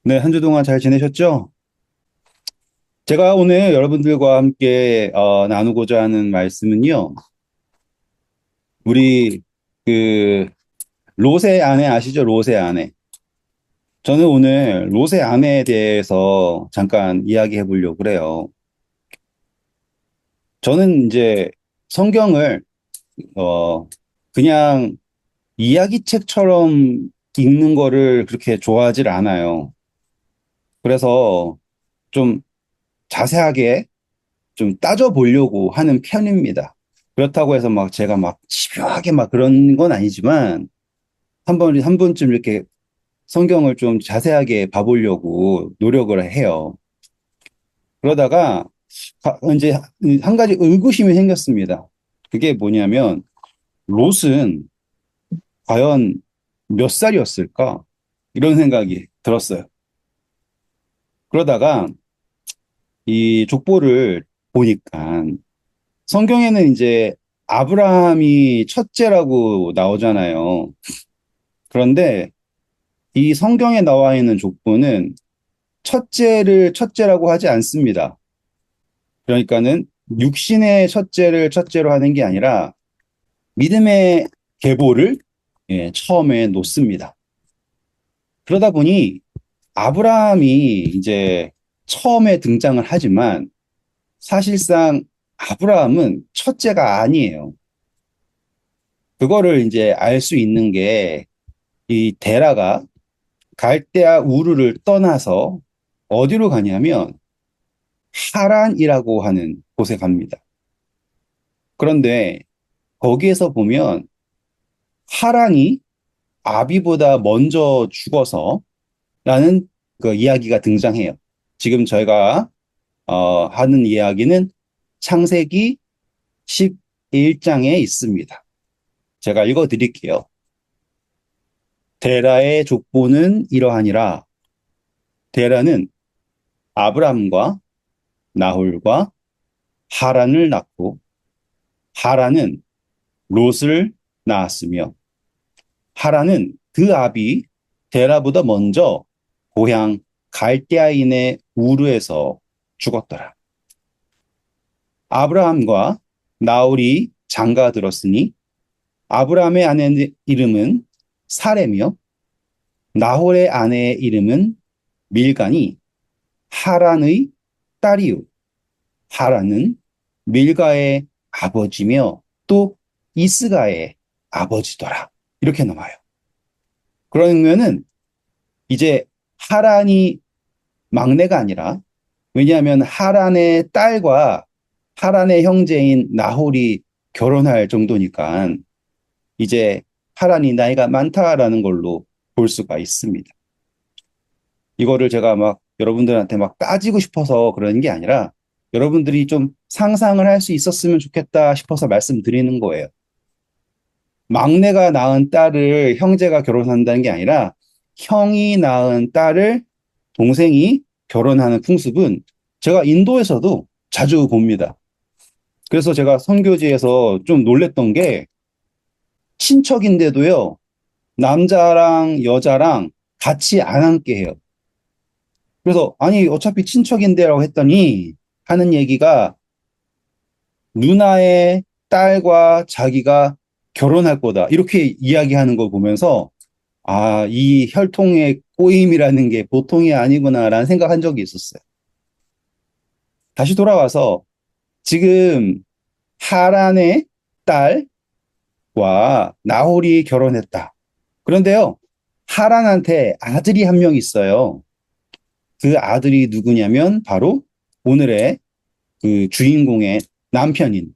네, 한 주 동안 잘 지내셨죠? 제가 오늘 여러분들과 함께 나누고자 하는 말씀은요. 우리 그 롯의 아내 아시죠? 롯의 아내. 저는 오늘 롯의 아내에 대해서 잠깐 이야기해 보려고 그래요. 저는 이제 성경을 어 그냥 이야기책처럼 읽는 거를 그렇게 좋아하질 않아요. 그래서 좀 자세하게 좀 따져보려고 하는 편입니다. 그렇다고 해서 막 제가 막 집요하게 막 그런 건 아니지만 한 번쯤 이렇게 성경을 좀 자세하게 봐보려고 노력을 해요. 그러다가 이제 한 가지 의구심이 생겼습니다. 그게 뭐냐면 롯은 과연 몇 살이었을까? 이런 생각이 들었어요. 그러다가 이 족보를 보니까 성경에는 이제 아브라함이 첫째라고 나오잖아요. 그런데 이 성경에 나와 있는 족보는 첫째를 첫째라고 하지 않습니다. 그러니까는 육신의 첫째를 첫째로 하는 게 아니라 믿음의 계보를 처음에 놓습니다. 그러다 보니 아브라함이 이제 처음에 등장을 하지만 사실상 아브라함은 첫째가 아니에요. 그거를 이제 알 수 있는 게 이 데라가 갈대아 우르를 떠나서 어디로 가냐면 하란이라고 하는 곳에 갑니다. 그런데 거기에서 보면 하란이 아비보다 먼저 죽어서 라는 그 이야기가 등장해요. 지금 저희가 하는 이야기는 창세기 11장에 있습니다. 제가 읽어 드릴게요. 데라의 족보는 이러하니라. 데라는 아브람과 나홀과 하란을 낳고 하란은 롯을 낳았으며 하란은 그 아비 데라보다 먼저 고향 갈대아인의 우르에서 죽었더라. 아브라함과 나홀이 장가 들었으니 아브라함의 아내 이름은 사레며 나홀의 아내의 이름은 밀간이 하란의 딸이요. 하란은 밀가의 아버지며 또 이스가의 아버지더라. 이렇게 나와요. 그러면은 이제 하란이 막내가 아니라 왜냐하면 하란의 딸과 하란의 형제인 나홀이 결혼할 정도니까 이제 하란이 나이가 많다라는 걸로 볼 수가 있습니다. 이거를 제가 막 여러분들한테 막 따지고 싶어서 그러는 게 아니라 여러분들이 좀 상상을 할 수 있었으면 좋겠다 싶어서 말씀드리는 거예요. 막내가 낳은 딸을 형제가 결혼한다는 게 아니라 형이 낳은 딸을 동생이 결혼하는 풍습은 제가 인도에서도 자주 봅니다. 그래서 제가 선교지에서 좀 놀랬던 게 친척인데도요, 남자랑 여자랑 같이 안 앉게 해요. 그래서 아니 어차피 친척인데라고 했더니 하는 얘기가 누나의 딸과 자기가 결혼할 거다. 이렇게 이야기하는 걸 보면서 아, 이 혈통의 꼬임이라는 게 보통이 아니구나라는 생각한 적이 있었어요. 다시 돌아와서 지금 하란의 딸과 나홀이 결혼했다. 그런데요, 하란한테 아들이 한 명 있어요. 그 아들이 누구냐면 바로 오늘의 그 주인공의 남편인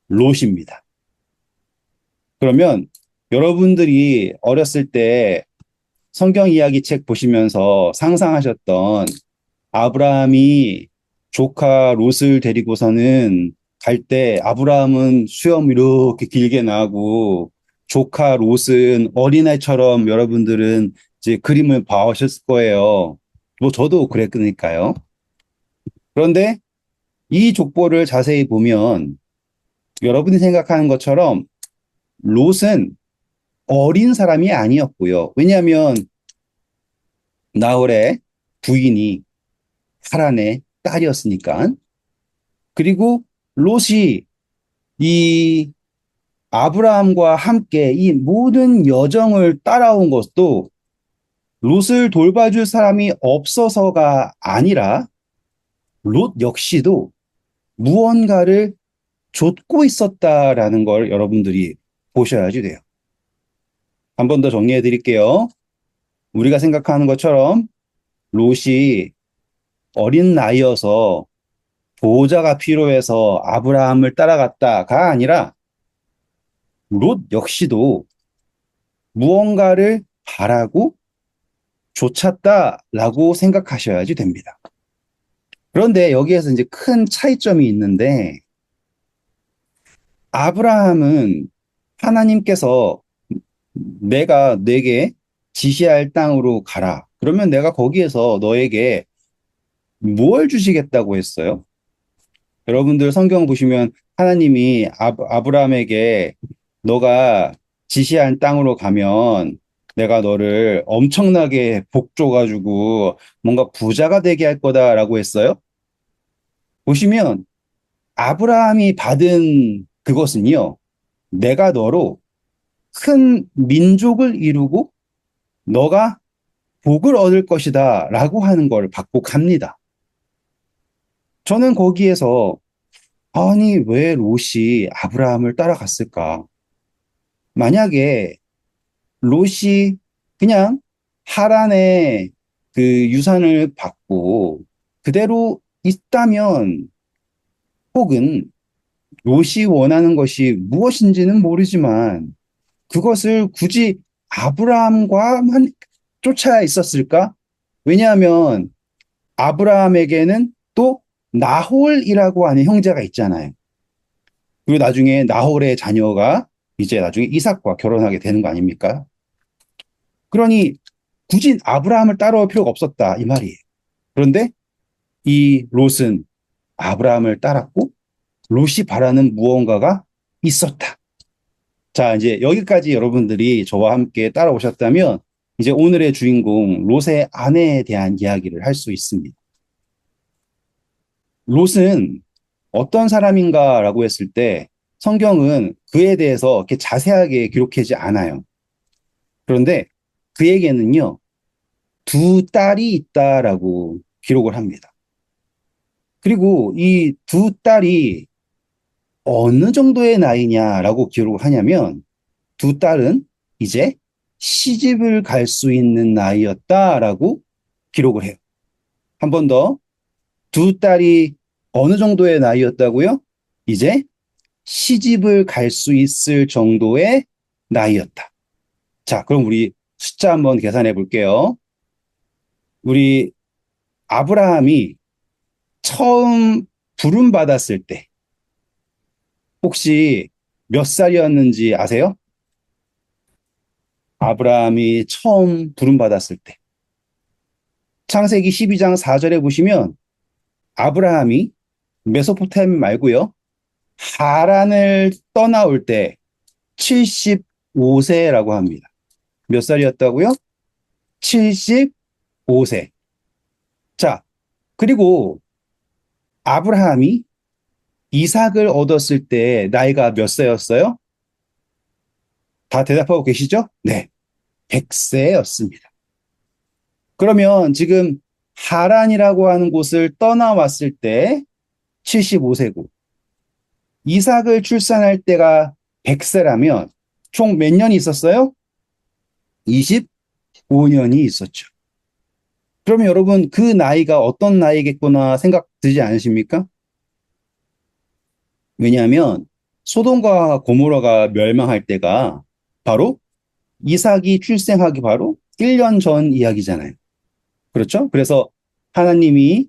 롯입니다. 그러면 여러분들이 어렸을 때 성경 이야기 책 보시면서 상상하셨던 아브라함이 조카 롯을 데리고서는 갈 때 아브라함은 수염 이렇게 길게 나고 조카 롯은 어린아이처럼 여러분들은 이제 그림을 봐오셨을 거예요. 뭐 저도 그랬으니까요. 그런데 이 족보를 자세히 보면 여러분이 생각하는 것처럼 롯은 어린 사람이 아니었고요. 왜냐하면 나홀의 부인이 하란의 딸이었으니까. 그리고 롯이 이 아브라함과 함께 이 모든 여정을 따라온 것도 롯을 돌봐줄 사람이 없어서가 아니라 롯 역시도 무언가를 좇고 있었다라는 걸 여러분들이 보셔야지 돼요. 한 번 더 정리해 드릴게요. 우리가 생각하는 것처럼 롯이 어린 나이여서 보호자가 필요해서 아브라함을 따라갔다가 아니라 롯 역시도 무언가를 바라고 좇았다라고 생각하셔야지 됩니다. 그런데 여기에서 이제 큰 차이점이 있는데 아브라함은 하나님께서 내가 내게 지시할 땅으로 가라. 그러면 내가 거기에서 너에게 무엇을 주시겠다고 했어요? 여러분들 성경 보시면 하나님이 아브라함에게 너가 지시한 땅으로 가면 내가 너를 엄청나게 복 줘가지고 뭔가 부자가 되게 할 거다라고 했어요. 보시면 아브라함이 받은 그것은요, 내가 너로 큰 민족을 이루고 너가 복을 얻을 것이다 라고 하는 걸 받고 갑니다. 저는 거기에서 아니 왜 롯이 아브라함을 따라갔을까? 만약에 롯이 그냥 하란의 그 유산을 받고 그대로 있다면 혹은 롯이 원하는 것이 무엇인지는 모르지만 그것을 굳이 아브라함과만 쫓아 있었을까? 왜냐하면 아브라함에게는 또 나홀이라고 하는 형제가 있잖아요. 그리고 나중에 나홀의 자녀가 이제 나중에 이삭과 결혼하게 되는 거 아닙니까? 그러니 굳이 아브라함을 따라올 필요가 없었다 이 말이에요. 그런데 이 롯은 아브라함을 따랐고 롯이 바라는 무언가가 있었다. 자, 이제 여기까지 여러분들이 저와 함께 따라오셨다면 이제 오늘의 주인공 롯의 아내에 대한 이야기를 할 수 있습니다. 롯은 어떤 사람인가라고 했을 때 성경은 그에 대해서 이렇게 자세하게 기록하지 않아요. 그런데 그에게는요, 두 딸이 있다라고 기록을 합니다. 그리고 이 두 딸이 어느 정도의 나이냐라고 기록을 하냐면 두 딸은 이제 시집을 갈 수 있는 나이였다라고 기록을 해요. 한 번 더. 두 딸이 어느 정도의 나이였다고요? 이제 시집을 갈 수 있을 정도의 나이였다. 자, 그럼 우리 숫자 한번 계산해 볼게요. 우리 아브라함이 처음 부름받았을 때 혹시 몇 살이었는지 아세요? 아브라함이 처음 부름받았을 때. 창세기 12장 4절에 보시면 아브라함이 메소포타미 말고요. 하란을 떠나올 때 75세라고 합니다. 몇 살이었다고요? 75세. 자, 그리고 아브라함이 이삭을 얻었을 때 나이가 몇 세였어요? 다 대답하고 계시죠? 네. 100세였습니다. 그러면 지금 하란이라고 하는 곳을 떠나왔을 때 75세고 이삭을 출산할 때가 100세라면 총 몇 년이 있었어요? 25년이 있었죠. 그러면 여러분 그 나이가 어떤 나이겠구나 생각 들지 않으십니까? 왜냐하면 소돔과 고모라가 멸망할 때가 바로 이삭이 출생하기 바로 1년 전 이야기잖아요. 그렇죠? 그래서 하나님이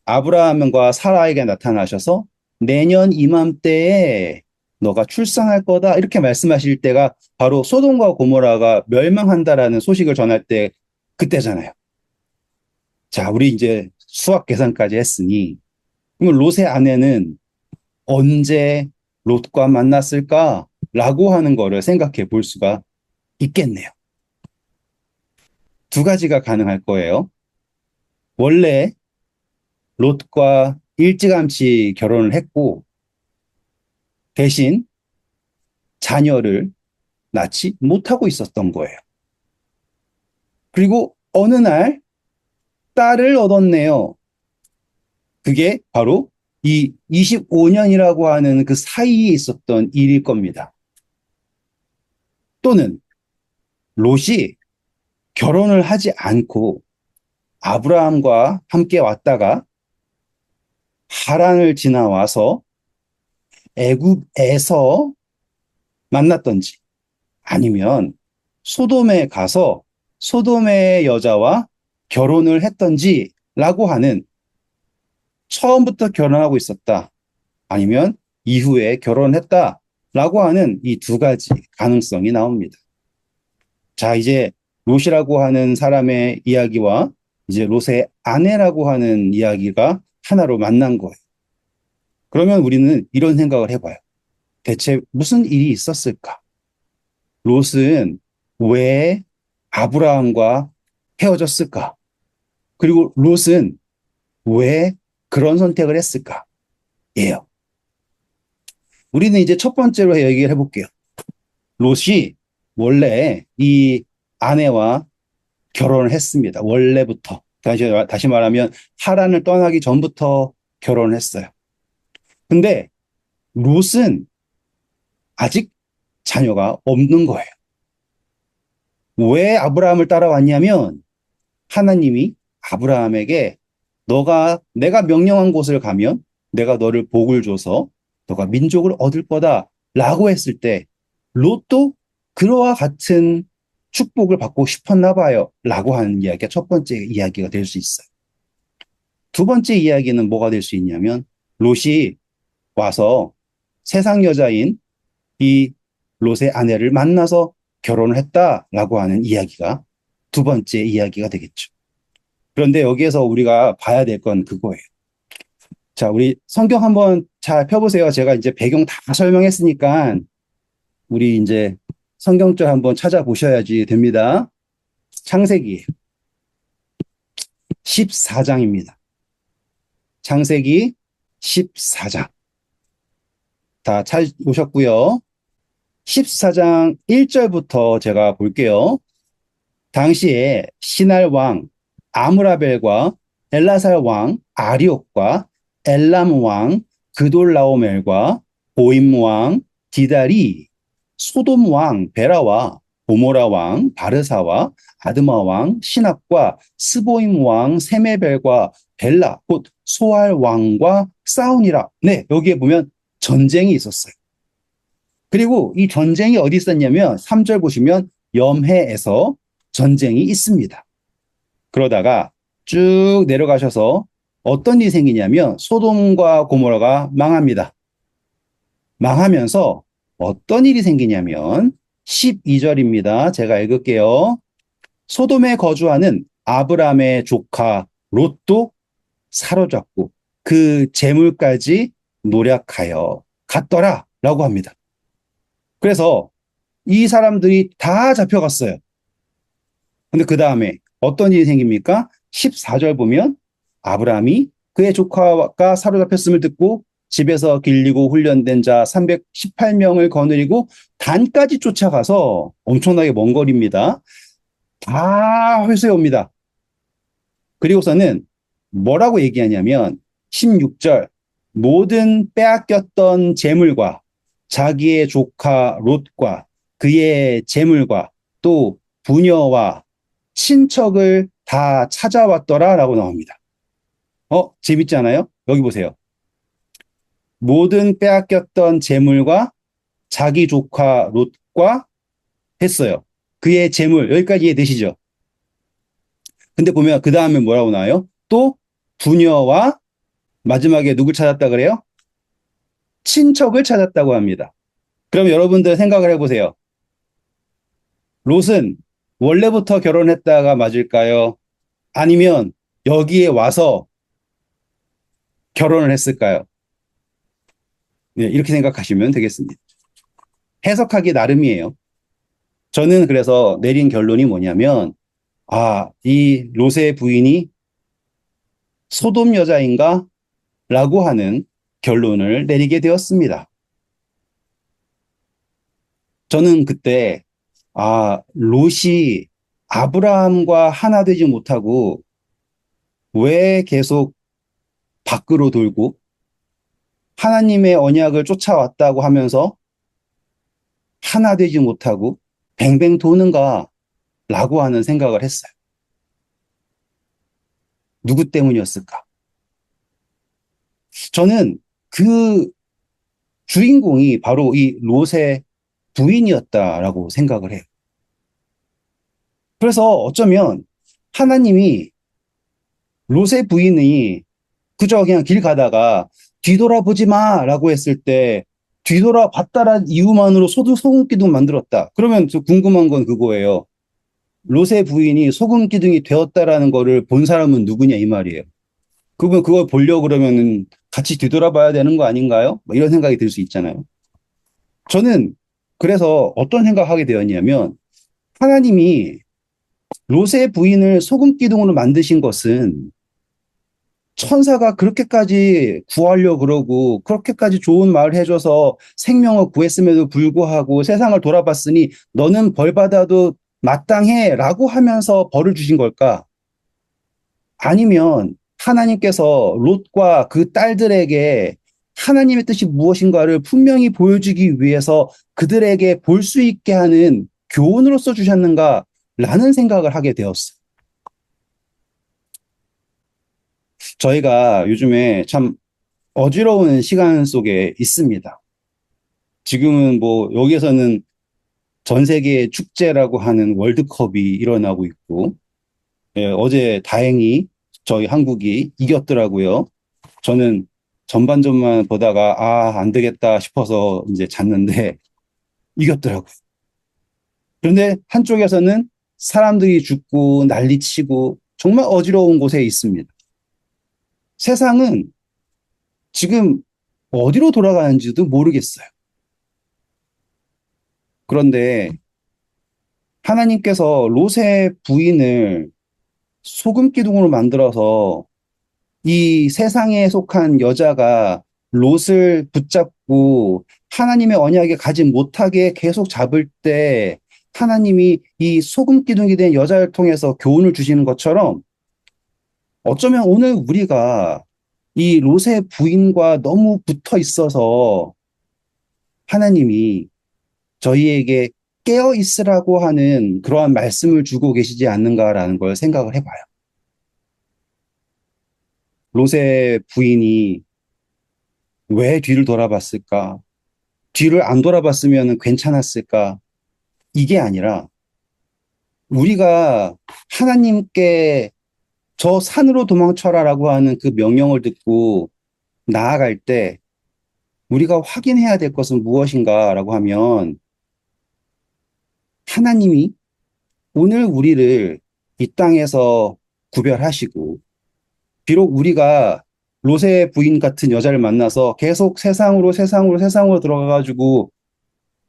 아브라함과 사라에게 나타나셔서 내년 이맘때에 너가 출산할 거다 이렇게 말씀하실 때가 바로 소돔과 고모라가 멸망한다라는 소식을 전할 때 그때잖아요. 자, 우리 이제 수학 계산까지 했으니 그러면 롯의 아내는 언제 롯과 만났을까라고 하는 거를 생각해 볼 수가 있겠네요. 두 가지가 가능할 거예요. 원래 롯과 일찌감치 결혼을 했고 대신 자녀를 낳지 못하고 있었던 거예요. 그리고 어느 날 딸을 얻었네요. 그게 바로 이 25년이라고 하는 그 사이에 있었던 일일 겁니다. 또는 롯이 결혼을 하지 않고 아브라함과 함께 왔다가 하란을 지나와서 애굽에서 만났던지 아니면 소돔에 가서 소돔의 여자와 결혼을 했던지라고 하는 처음부터 결혼하고 있었다. 아니면 이후에 결혼했다라고 하는 이 두 가지 가능성이 나옵니다. 자, 이제 롯이라고 하는 사람의 이야기와 이제 롯의 아내라고 하는 이야기가 하나로 만난 거예요. 그러면 우리는 이런 생각을 해봐요. 대체 무슨 일이 있었을까? 롯은 왜 아브라함과 헤어졌을까? 그리고 롯은 왜 그런 선택을 했을까? 예요. 우리는 이제 첫 번째로 얘기를 해볼게요. 롯이 원래 이 아내와 결혼을 했습니다. 원래부터. 다시 말하면 하란을 떠나기 전부터 결혼을 했어요. 근데 롯은 아직 자녀가 없는 거예요. 왜 아브라함을 따라왔냐면 하나님이 아브라함에게 내가 명령한 곳을 가면 내가 너를 복을 줘서 너가 민족을 얻을 거다라고 했을 때 롯도 그와 같은 축복을 받고 싶었나 봐요. 라고 하는 이야기가 첫 번째 이야기가 될 수 있어요. 두 번째 이야기는 뭐가 될 수 있냐면 롯이 와서 세상 여자인 이 롯의 아내를 만나서 결혼을 했다라고 하는 이야기가 두 번째 이야기가 되겠죠. 그런데 여기에서 우리가 봐야 될 건 그거예요. 자, 우리 성경 한번 잘 펴보세요. 제가 이제 배경 다 설명했으니까 우리 이제 성경절 한번 찾아보셔야지 됩니다. 창세기 14장입니다. 창세기 14장. 다 찾으셨고요. 14장 1절부터 제가 볼게요. 당시에 시날 왕 아므라벨과 엘라살 왕 아리옥과 엘람 왕 그돌라오멜과 보임 왕 디달이 소돔 왕 베라와 고모라 왕 바르사와 아드마 왕 시납과 스보임 왕 세메벨과 벨라 곧 소알 왕과 싸우니라. 네, 여기에 보면 전쟁이 있었어요. 그리고 이 전쟁이 어디 있었냐면 3절 보시면 염해에서 전쟁이 있습니다. 그러다가 쭉 내려가셔서 어떤 일이 생기냐면 소돔과 고모라가 망합니다. 망하면서 어떤 일이 생기냐면 12절입니다. 제가 읽을게요. 소돔에 거주하는 아브람의 조카 롯도 사로잡고 그 재물까지 노력하여 갔더라 라고 합니다. 그래서 이 사람들이 다 잡혀갔어요. 근데 그 다음에 어떤 일이 생깁니까? 14절 보면 아브라함이 그의 조카가 사로잡혔음을 듣고 집에서 길리고 훈련된 자 318명을 거느리고 단까지 쫓아가서 엄청나게 먼 거리입니다. 다 회수해 옵니다. 그리고서는 뭐라고 얘기하냐면 16절 모든 빼앗겼던 재물과 자기의 조카 롯과 그의 재물과 또 부녀와 친척을 다 찾아왔더라라고 나옵니다. 재밌지 않아요? 여기 보세요. 모든 빼앗겼던 재물과 자기 조카 롯과 했어요. 그의 재물 여기까지 이해되시죠? 근데 보면 그 다음에 뭐라고 나와요? 또 부녀와 마지막에 누굴 찾았다 그래요? 친척을 찾았다고 합니다. 그럼 여러분들 생각을 해보세요. 롯은 원래부터 결혼했다가 맞을까요? 아니면 여기에 와서 결혼을 했을까요? 네, 이렇게 생각하시면 되겠습니다. 해석하기 나름이에요. 저는 그래서 내린 결론이 뭐냐면, 이 롯의 부인이 소돔 여자인가? 라고 하는 결론을 내리게 되었습니다. 저는 그때, 롯이 아브라함과 하나 되지 못하고 왜 계속 밖으로 돌고 하나님의 언약을 쫓아왔다고 하면서 하나 되지 못하고 뱅뱅 도는가? 라고 하는 생각을 했어요. 누구 때문이었을까? 저는 그 주인공이 바로 이 롯의 부인이었다라고 생각을 해요. 그래서 어쩌면 하나님이 롯의 부인이 그저 그냥 길 가다가 뒤돌아보지 마라고 했을 때 뒤돌아봤다란 이유만으로 소금 기둥 만들었다. 그러면 저 궁금한 건 그거예요. 롯의 부인이 소금 기둥이 되었다라는 거를 본 사람은 누구냐 이 말이에요. 그러면 그걸 보려고 그러면은 같이 뒤돌아봐야 되는 거 아닌가요? 뭐 이런 생각이 들 수 있잖아요. 저는 그래서 어떤 생각하게 되었냐면 하나님이 롯의 부인을 소금 기둥으로 만드신 것은 천사가 그렇게까지 구하려 그러고 그렇게까지 좋은 말을 해줘서 생명을 구했음에도 불구하고 세상을 돌아봤으니 너는 벌 받아도 마땅해 라고 하면서 벌을 주신 걸까? 아니면 하나님께서 롯과 그 딸들에게 하나님의 뜻이 무엇인가를 분명히 보여주기 위해서 그들에게 볼 수 있게 하는 교훈으로서 주셨는가? 라는 생각을 하게 되었어요. 저희가 요즘에 참 어지러운 시간 속에 있습니다. 지금은 뭐 여기에서는 전 세계 축제라고 하는 월드컵이 일어나고 있고, 예, 어제 다행히 저희 한국이 이겼더라고요. 저는 전반전만 보다가 안 되겠다 싶어서 이제 잤는데 이겼더라고요. 그런데 한쪽에서는 사람들이 죽고 난리치고 정말 어지러운 곳에 있습니다. 세상은 지금 어디로 돌아가는지도 모르겠어요. 그런데 하나님께서 롯의 부인을 소금 기둥으로 만들어서 이 세상에 속한 여자가 롯을 붙잡고 하나님의 언약에 가지 못하게 계속 잡을 때 하나님이 이 소금 기둥이 된 여자를 통해서 교훈을 주시는 것처럼 어쩌면 오늘 우리가 이 롯의 부인과 너무 붙어 있어서 하나님이 저희에게 깨어 있으라고 하는 그러한 말씀을 주고 계시지 않는가라는 걸 생각을 해봐요. 롯의 부인이 왜 뒤를 돌아봤을까? 뒤를 안 돌아봤으면 괜찮았을까? 이게 아니라 우리가 하나님께 저 산으로 도망쳐라라고 하는 그 명령을 듣고 나아갈 때 우리가 확인해야 될 것은 무엇인가라고 하면 하나님이 오늘 우리를 이 땅에서 구별하시고 비록 우리가 롯의 부인 같은 여자를 만나서 계속 세상으로 들어가가지고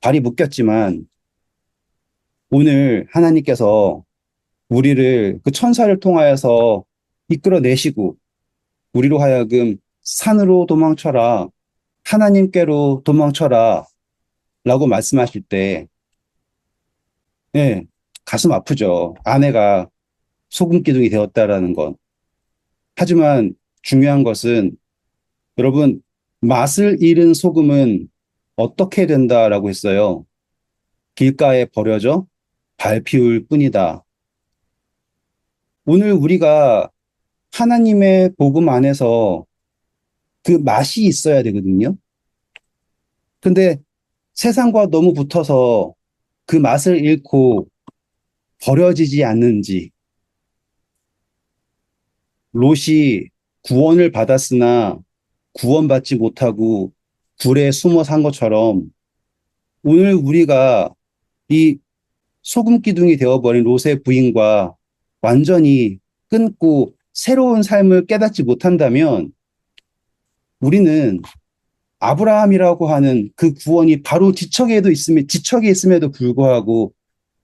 발이 묶였지만 오늘 하나님께서 우리를 그 천사를 통하여서 이끌어내시고 우리로 하여금 산으로 도망쳐라, 하나님께로 도망쳐라 라고 말씀하실 때 예, 가슴 아프죠. 아내가 소금 기둥이 되었다라는 건. 하지만 중요한 것은 여러분 맛을 잃은 소금은 어떻게 된다라고 했어요. 길가에 버려져 밟히울 뿐이다. 오늘 우리가 하나님의 복음 안에서 그 맛이 있어야 되거든요. 근데 세상과 너무 붙어서 그 맛을 잃고 버려지지 않는지, 롯이 구원을 받았으나 구원받지 못하고 굴에 숨어 산 것처럼 오늘 우리가 이 소금 기둥이 되어버린 롯의 부인과 완전히 끊고 새로운 삶을 깨닫지 못한다면 우리는 아브라함이라고 하는 그 구원이 바로 지척에 있음에도 불구하고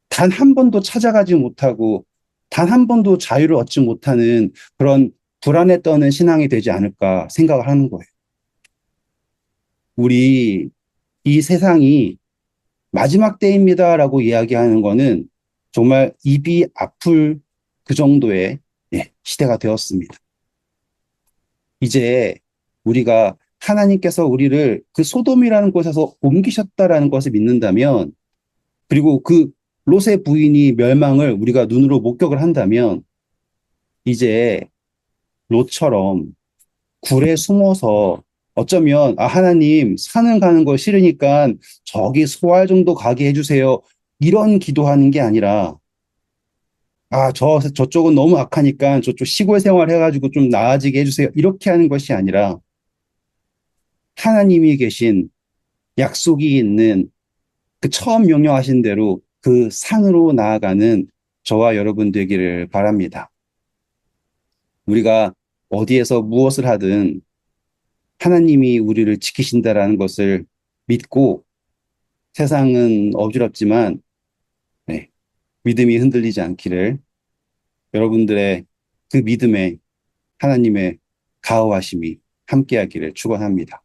단 한 번도 찾아가지 못하고 단 한 번도 자유를 얻지 못하는 그런 불안에 떠는 신앙이 되지 않을까 생각을 하는 거예요. 우리 이 세상이 마지막 때입니다라고 이야기하는 거는 정말 입이 아플 그 정도의 시대가 되었습니다. 이제 우리가 하나님께서 우리를 그 소돔이라는 곳에서 옮기셨다라는 것을 믿는다면, 그리고 그 롯의 부인이 멸망을 우리가 눈으로 목격을 한다면, 이제 롯처럼 굴에 숨어서 어쩌면 하나님 산을 가는 거 싫으니까 저기 소알 정도 가게 해주세요. 이런 기도하는 게 아니라 저쪽은 너무 악하니까 저쪽 시골 생활 해가지고 좀 나아지게 해주세요. 이렇게 하는 것이 아니라 하나님이 계신 약속이 있는 그 처음 명령하신 대로 그 산으로 나아가는 저와 여러분 되기를 바랍니다. 우리가 어디에서 무엇을 하든 하나님이 우리를 지키신다라는 것을 믿고 세상은 어지럽지만 믿음이 흔들리지 않기를 여러분들의 그 믿음에 하나님의 가호하심이 함께하기를 축원합니다.